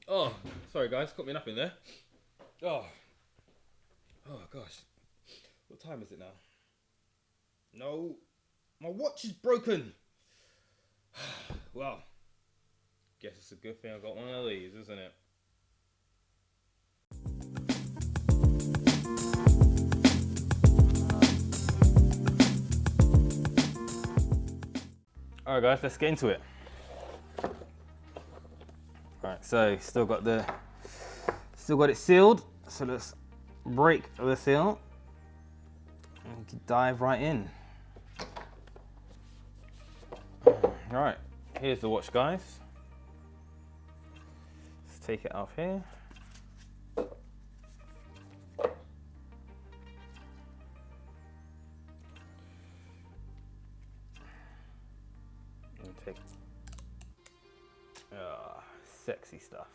Oh, sorry guys, caught me napping there. Oh gosh. What time is it now? No, my watch is broken. Well, guess it's a good thing I got one of these, isn't it? Alright guys, let's get into it. Alright, so still got it sealed. So let's break the seal and dive right in. Alright, here's the watch guys. Let's take it off here. Take sexy stuff.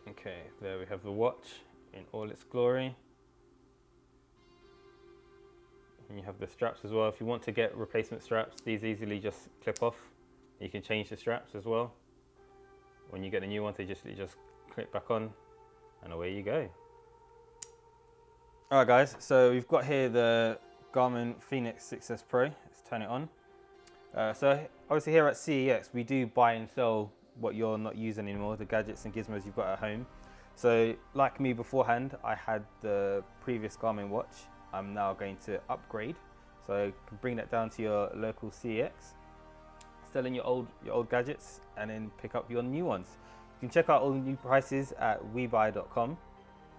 Okay, there we have the watch in all its glory. And you have the straps as well. If you want to get replacement straps, these easily just clip off. You can change the straps as well. When you get the new ones, they just clip back on, and away you go. Alright guys, so we've got here the Garmin Fenix 6S Pro. Let's turn it on. So obviously here at CEX we do buy and sell what you're not using anymore, the gadgets and gizmos you've got at home. So like me beforehand, I had the previous Garmin watch. I'm now going to upgrade, so you can bring that down to your local CEX, sell in your old gadgets, and then pick up your new ones. You can check out all the new prices at webuy.com,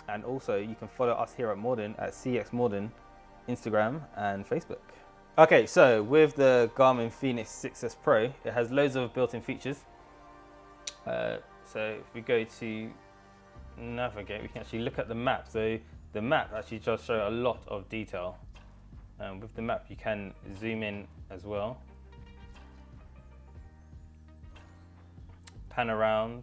and also you can follow us here at Morden at CeX Morden, Instagram and Facebook. Okay, so with the Garmin Fenix 6S Pro, it has loads of built-in features. So if we go to navigate, we can actually look at the map. So the map actually does show a lot of detail. With the map, you can zoom in as well, pan around.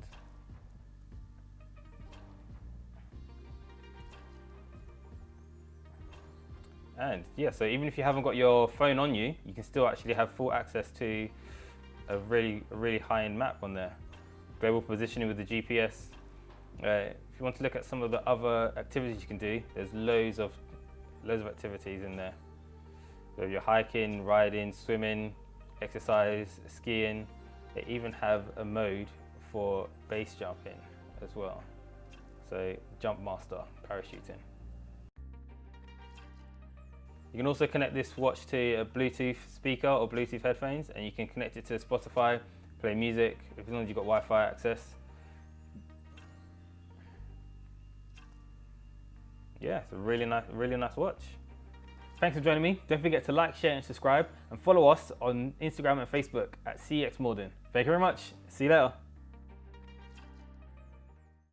And yeah, so even if you haven't got your phone on you, you can still actually have full access to a really high-end map on there. Global positioning with the GPS. If you want to look at some of the other activities you can do, there's loads of activities in there. So you're hiking, riding, swimming, exercise, skiing. They even have a mode for base jumping as well. So jump master, parachuting. You can also connect this watch to a Bluetooth speaker or Bluetooth headphones, and you can connect it to Spotify, play music, as long as you've got Wi-Fi access. Yeah, it's a really nice watch. Thanks for joining me. Don't forget to like, share and subscribe, and follow us on Instagram and Facebook at CeX Morden. Thank you very much. See you later.